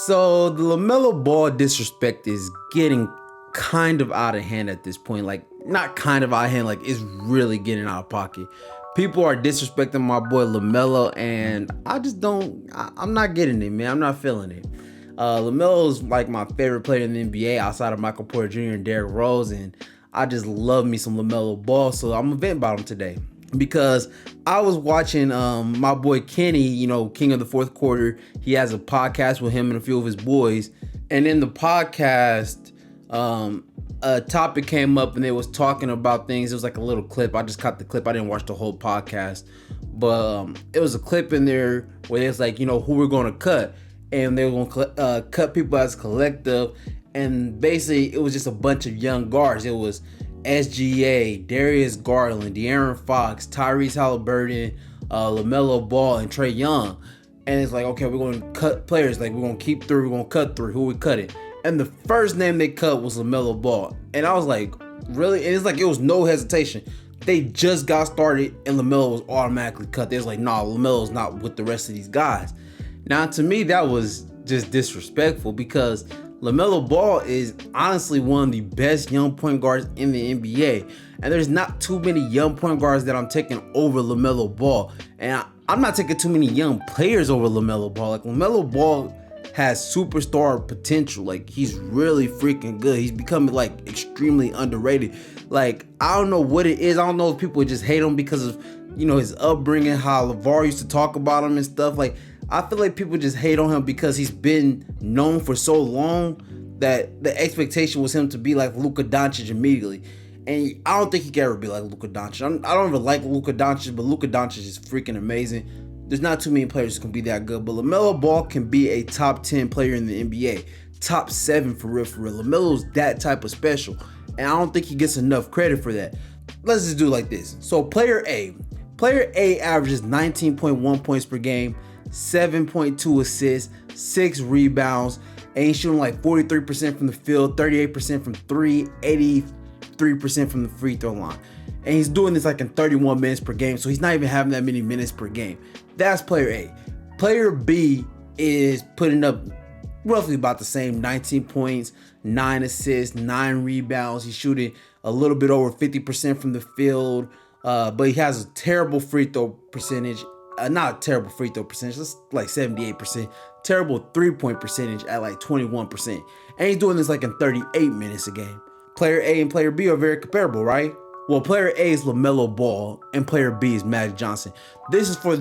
So the Lamelo Ball disrespect is getting kind of out of hand at this point. Like, not kind of out of hand, like it's really getting out of pocket. People are disrespecting my boy Lamelo, and I just don't. I'm not getting it, man. I'm not feeling it. Lamelo is like my favorite player in the NBA outside of Michael Porter Jr. and Derrick Rose, and I just love me some Lamelo Ball. So I'm gonna vent about him today because I was watching my boy Kenny, King of the Fourth Quarter. He has a podcast with him and a few of his boys, and in the podcast, a topic came up and they was talking about things. It was like a little clip. I just caught the clip. I didn't watch the whole podcast, but it was a clip in there where it's like, who we're going to cut, and they were going to cut people as a collective, and basically it was just a bunch of young guards. It was SGA, Darius Garland, De'Aaron Fox, Tyrese Halliburton, LaMelo Ball, and Trae Young. And it's like, okay, we're going to cut players. Like, we're going to keep three. We're going to cut three. Who we cutting? And the first name they cut was LaMelo Ball. And I was like, really? And it's like, it was no hesitation. They just got started and LaMelo was automatically cut. They was like, nah, LaMelo's not with the rest of these guys. Now, to me, that was just disrespectful because LaMelo Ball is honestly one of the best young point guards in the NBA. And there's not too many young point guards that I'm taking over LaMelo Ball. And I'm not taking too many young players over LaMelo Ball. Like, LaMelo Ball has superstar potential. Like, he's really freaking good. He's becoming like extremely underrated. Like, I don't know what it is. I don't know if people just hate him because of, his upbringing, how LeVar used to talk about him and stuff. Like, I feel like people just hate on him because he's been known for so long that the expectation was him to be like Luka Doncic immediately. And I don't think he can ever be like Luka Doncic. I don't even like Luka Doncic, but Luka Doncic is freaking amazing. There's not too many players who can be that good, but LaMelo Ball can be a top 10 player in the NBA. Top 7 for real, for real. LaMelo's that type of special, and I don't think he gets enough credit for that. Let's just do it like this. So Player A averages 19.1 points per game, 7.2 assists, 6 rebounds, and he's shooting like 43% from the field, 38% from 3, 83% from the free throw line. And he's doing this like in 31 minutes per game, so he's not even having that many minutes per game. That's player A. Player B is putting up roughly about the same, 19 points, 9 assists, 9 rebounds. He's shooting a little bit over 50% from the field, but he has a terrible free throw percentage. Not a terrible free throw percentage, that's like 78%. Terrible 3-point percentage at like 21%. And he's doing this like in 38 minutes a game. Player A and player B are very comparable, right? Well, player A is LaMelo Ball and player B is Magic Johnson. This is for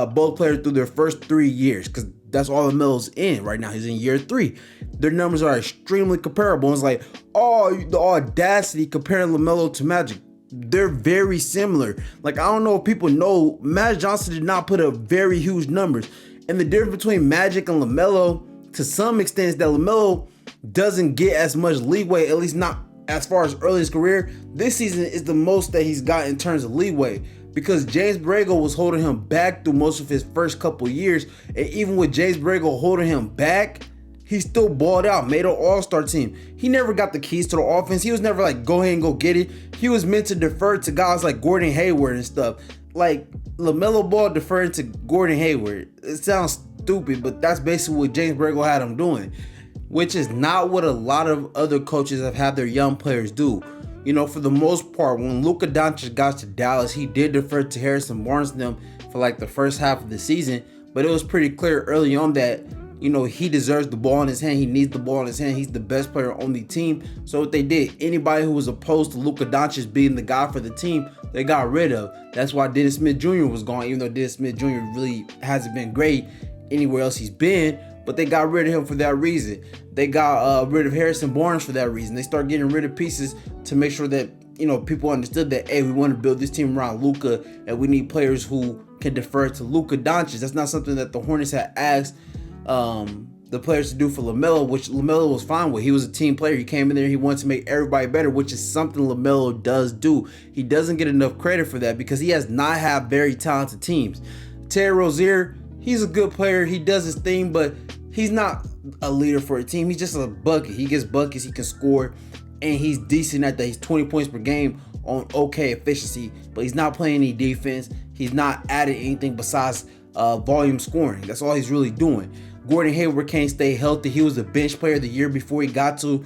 both players through their first 3 years because that's all LaMelo's in right now. He's in year 3. Their numbers are extremely comparable. It's like, the audacity comparing LaMelo to Magic. They're very similar. Like, I don't know if people know, Magic Johnson did not put up very huge numbers. And the difference between Magic and LaMelo, to some extent, is that LaMelo doesn't get as much leeway, at least not as far as early in his career. This season is the most that he's got in terms of leeway because James Borrego was holding him back through most of his first couple years. And even with James Borrego holding him back, he still balled out, made an all-star team. He never got the keys to the offense. He was never like, go ahead and go get it. He was meant to defer to guys like Gordon Hayward and stuff. Like, LaMelo Ball deferring to Gordon Hayward. It sounds stupid, but that's basically what James Borrego had him doing, which is not what a lot of other coaches have had their young players do. For the most part, when Luka Doncic got to Dallas, he did defer to Harrison Barnes and them for like the first half of the season, but it was pretty clear early on that he deserves the ball in his hand. He needs the ball in his hand. He's the best player on the team. So what they did, anybody who was opposed to Luka Doncic being the guy for the team, they got rid of. That's why Dennis Smith Jr. was gone, even though Dennis Smith Jr. really hasn't been great anywhere else he's been. But they got rid of him for that reason. They got rid of Harrison Barnes for that reason. They started getting rid of pieces to make sure that, people understood that, hey, we want to build this team around Luka and we need players who can defer to Luka Doncic. That's not something that the Hornets had asked the players to do for LaMelo, which LaMelo was fine with. He was a team player. He came in there. He wanted to make everybody better, which is something LaMelo does do. He doesn't get enough credit for that because he has not had very talented teams. Terry Rozier, he's a good player. He does his thing, but he's not a leader for a team. He's just a bucket. He gets buckets. He can score, and he's decent at that. He's 20 points per game on okay efficiency, but he's not playing any defense. He's not adding anything besides volume scoring. That's all he's really doing. Gordon Hayward can't stay healthy. He was a bench player the year before he got to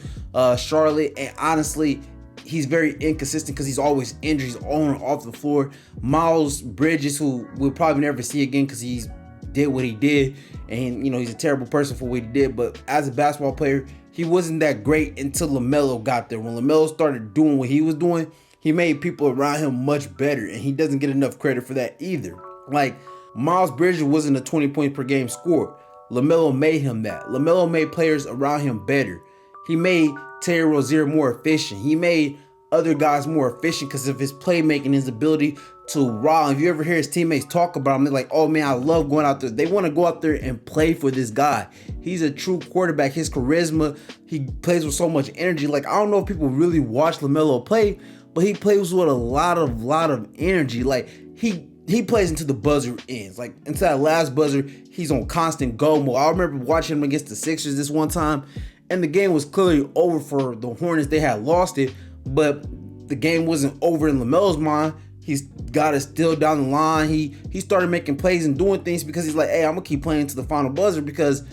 Charlotte, and honestly, he's very inconsistent because he's always injured. He's on and off the floor. Miles Bridges, who we'll probably never see again because he's did what he did, and he's a terrible person for what he did. But as a basketball player, he wasn't that great until Lamelo got there. When Lamelo started doing what he was doing, he made people around him much better, and he doesn't get enough credit for that either. Like, Miles Bridges wasn't a 20 points per game scorer. Lamelo made him that. Lamelo made players around him better. He made Terry Rozier more efficient. He made other guys more efficient because of his playmaking, his ability to raw. If you ever hear his teammates talk about him, they're like, oh man, I love going out there. They want to go out there and play for this guy. He's a true quarterback. His charisma, he plays with so much energy. Like, I don't know if people really watch LaMelo play, but he plays with a lot of energy. Like, he plays until the buzzer ends. Like, until that last buzzer, he's on constant go mode. I remember watching him against the Sixers this one time, and the game was clearly over for the Hornets. They had lost it, but the game wasn't over in LaMelo's mind. He's got it still down the line. He started making plays and doing things because he's like, hey, I'm going to keep playing to the final buzzer because,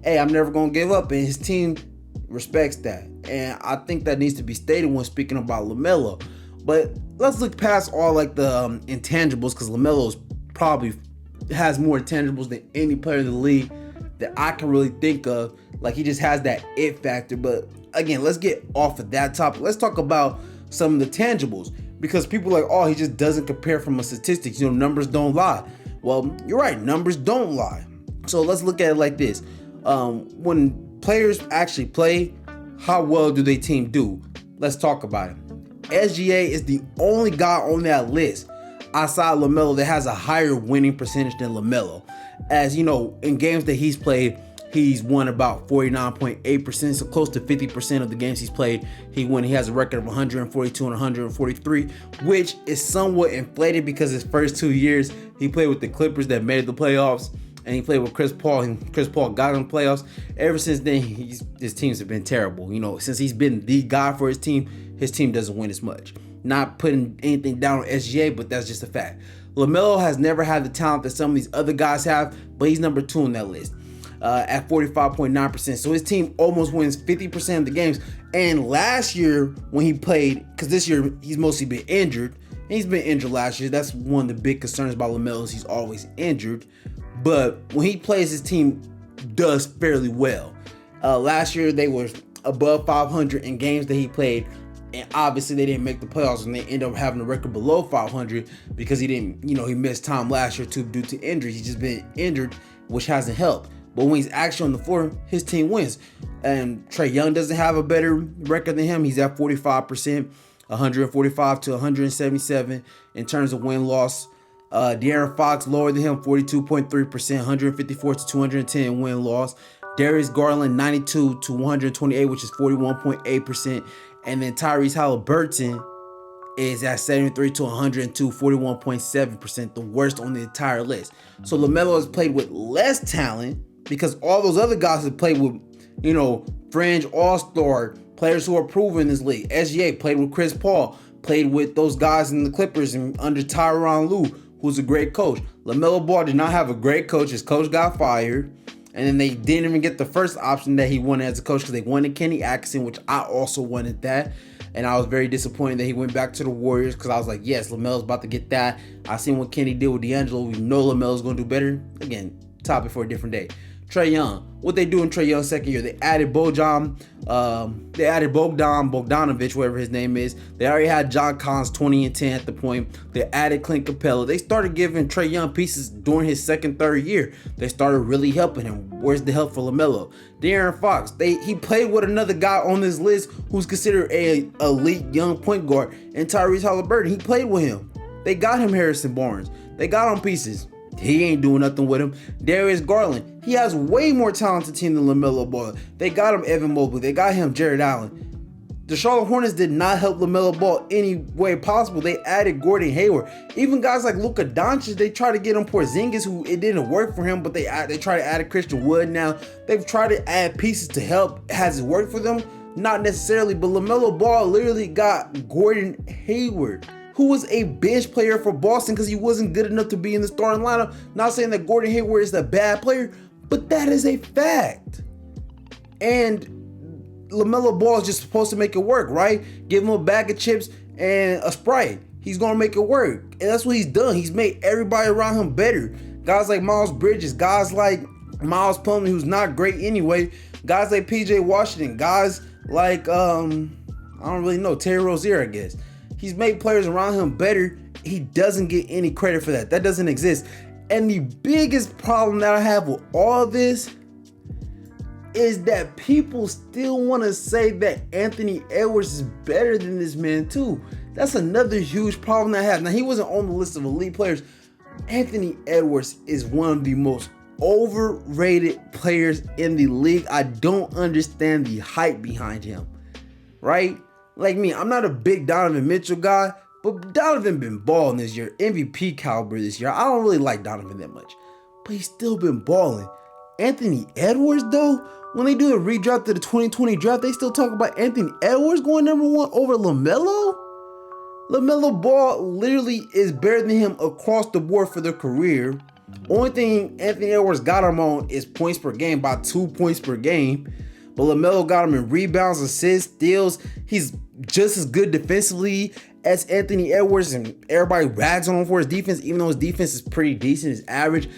hey, I'm never going to give up. And his team respects that. And I think that needs to be stated when speaking about LaMelo. But let's look past all like the intangibles, because LaMelo's probably has more intangibles than any player in the league that I can really think of. Like, he just has that it factor. But again, let's get off of that topic. Let's talk about some of the tangibles, because people are like, oh, he just doesn't compare from a statistics. Numbers don't lie. Well, you're right. Numbers don't lie. So let's look at it like this. When players actually play, how well do their team do? Let's talk about it. SGA is the only guy on that list outside LaMelo that has a higher winning percentage than LaMelo. As you know, in games that he's played, he's won about 49.8%, so close to 50% of the games he's played, he won. He has a record of 142 and 143, which is somewhat inflated because his first 2 years he played with the Clippers that made the playoffs, and he played with Chris Paul, and Chris Paul got in the playoffs. Ever since then, his teams have been terrible. Since he's been the guy for his team doesn't win as much. Not putting anything down on SGA, but that's just a fact. LaMelo has never had the talent that some of these other guys have, but he's number 2 on that list. At 45.9%. So his team almost wins 50% of the games. And last year when he played, because this year he's mostly been injured, and he's been injured last year. That's one of the big concerns about LaMelo, is he's always injured. But when he plays, his team does fairly well. Last year they were above 500 in games that he played, and obviously they didn't make the playoffs, and they ended up having a record below 500 because he didn't, he missed time last year too due to injuries. He's just been injured, which hasn't helped. But when he's actually on the floor, his team wins. And Trae Young doesn't have a better record than him. He's at 45%, 145 to 177 in terms of win-loss. De'Aaron Fox lower than him, 42.3%, 154 to 210 win-loss. Darius Garland, 92 to 128, which is 41.8%. And then Tyrese Halliburton is at 73 to 102, 41.7%, the worst on the entire list. So LaMelo has played with less talent, because all those other guys have played with, fringe all-star players who are proven in this league. SGA played with Chris Paul, played with those guys in the Clippers and under Tyronn Lue, who's a great coach. LaMelo Ball did not have a great coach. His coach got fired, and then they didn't even get the first option that he wanted as a coach, because they wanted Kenny Atkinson, which I also wanted that. And I was very disappointed that he went back to the Warriors, because I was like, yes, LaMelo's about to get that. I seen what Kenny did with D'Angelo. We know LaMelo's going to do better. Again, topic for a different day. Trae Young. What they do in Trae Young's second year, they added Bogdanovich, whatever his name is. They already had John Collins 20 and 10 at the point. They added Clint Capella. They started giving Trae Young pieces during his second, third year. They started really helping him. Where's the help for LaMelo? De'Aaron Fox. He played with another guy on this list who's considered a elite young point guard, and Tyrese Halliburton. He played with him. They got him Harrison Barnes. They got him pieces. He ain't doing nothing with him. Darius Garland. He has way more talented team than LaMelo Ball. They got him Evan Mobley. They got him Jared Allen. The Charlotte Hornets did not help LaMelo Ball any way possible. They added Gordon Hayward. Even guys like Luka Doncic, they tried to get him Porzingis, who it didn't work for him, but they tried to add a Christian Wood now. They've tried to add pieces to help. Has it worked for them? Not necessarily, but LaMelo Ball literally got Gordon Hayward, who was a bench player for Boston because he wasn't good enough to be in the starting lineup. Not saying that Gordon Hayward is a bad player, But that is a fact. And LaMelo Ball is just supposed to make it work, right? Give him a bag of chips and a Sprite. He's going to make it work. And that's what he's done. He's made everybody around him better. Guys like Miles Bridges, guys like Miles Plumlee, who's not great anyway, guys like PJ Washington, guys like, I don't really know, Terry Rozier, I guess. He's made players around him better. He doesn't get any credit for that. That doesn't exist. And the biggest problem that I have with all of this is that people still want to say that Anthony Edwards is better than this man too. That's another huge problem that I have. Now, he wasn't on the list of elite players. Anthony Edwards is one of the most overrated players in the league. I don't understand the hype behind him, right? Like me, I'm not a big Donovan Mitchell guy, but Donovan been balling this year, MVP caliber this year. I don't really like Donovan that much, but he's still been balling. Anthony Edwards, though, when they do a redraft to the 2020 draft, they still talk about Anthony Edwards going #1 over LaMelo? LaMelo Ball literally is better than him across the board for their career. Only thing Anthony Edwards got him on is points per game, by 2 points per game. But LaMelo got him in rebounds, assists, steals. He's just as good defensively as Anthony Edwards, and everybody rags on him for his defense, even though his defense is pretty decent, it's average.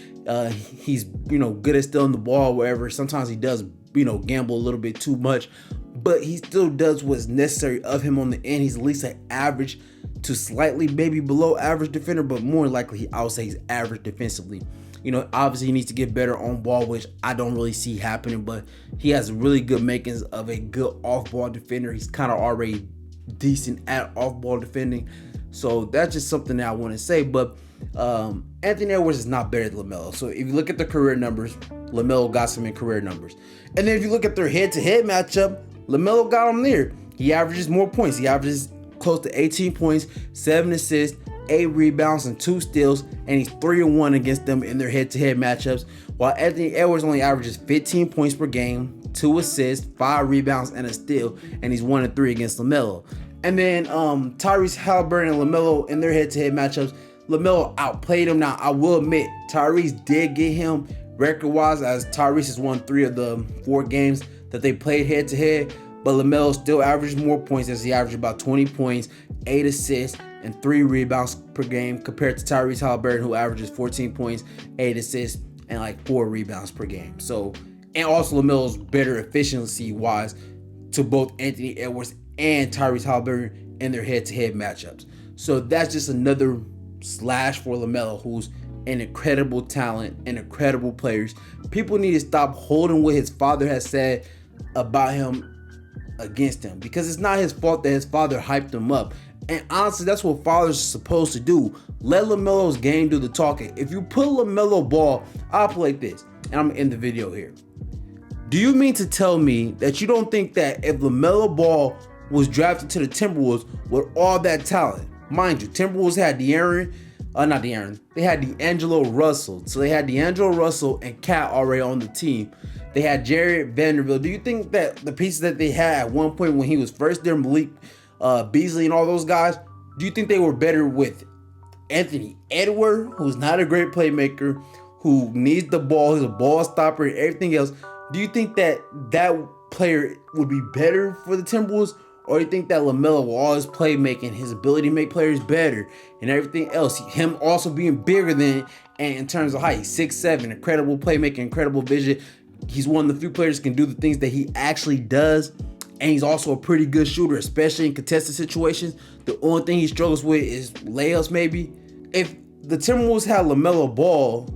He's, good at stealing the ball, wherever. Sometimes he does, gamble a little bit too much, but he still does what's necessary of him on the end. He's at least an average to slightly maybe below average defender, but more likely I would say he's average defensively. Obviously he needs to get better on ball, which I don't really see happening, but he has really good makings of a good off-ball defender. He's kind of already decent at off-ball defending. So that's just something that I want to say. But Anthony Edwards is not better than LaMelo. So if you look at the career numbers, LaMelo got some in career numbers. And then if you look at their head-to-head matchup, LaMelo got him there. He averages more points. He averages close to 18 points, 7 assists, 8 rebounds, and 2 steals, and he's 3-1 against them in their head-to-head matchups, while Anthony Edwards only averages 15 points per game, 2 assists, 5 rebounds, and a steal, and he's 1-3 against LaMelo. And then Tyrese Halliburton and LaMelo in their head-to-head matchups, LaMelo outplayed him. Now, I will admit, Tyrese did get him record-wise, as Tyrese has won 3 of the 4 games that they played head-to-head, but LaMelo still averages more points, as he averaged about 20 points, 8 assists, and 3 rebounds per game, compared to Tyrese Halliburton, who averages 14 points, 8 assists, and like 4 rebounds per game. So, and also LaMelo's better efficiency-wise to both Anthony Edwards and Tyrese Halliburton in their head-to-head matchups. So that's just another slash for LaMelo, who's an incredible talent and incredible players. People need to stop holding what his father has said about him against him, because it's not his fault that his father hyped him up. And honestly, that's what fathers are supposed to do. Let LaMelo's game do the talking. If you put LaMelo Ball, I'll play this, and I'm gonna end the video here. Do you mean to tell me that you don't think that if LaMelo Ball was drafted to the Timberwolves with all that talent, mind you, Timberwolves had they had D'Angelo Russell. So they had D'Angelo Russell and Cat already on the team. They had Jared Vanderbilt. Do you think that the pieces that they had at one point when he was first there, Malik Beasley and all those guys, do you think they were better with Anthony Edwards, who's not a great playmaker, who needs the ball, he's a ball stopper and everything else? Do you think that that player would be better for the Timberwolves? Or do you think that LaMelo, with all his playmaking, his ability to make players better and everything else, him also being bigger than, and in terms of height, 6'7", incredible playmaking, incredible vision. He's one of the few players who can do the things that he actually does. And he's also a pretty good shooter, especially in contested situations. The only thing he struggles with is layups, maybe. If the Timberwolves had LaMelo Ball,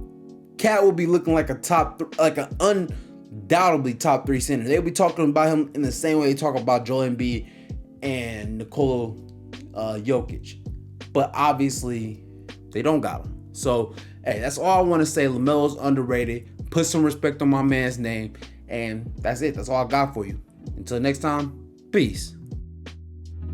Cat would be looking like an undoubtedly top 3 center. They'll be talking about him in the same way they talk about Joel Embiid and Nikola Jokic. But obviously, they don't got him. So, hey, that's all I want to say. LaMelo's underrated. Put some respect on my man's name. And that's it. That's all I got for you. Until next time, peace.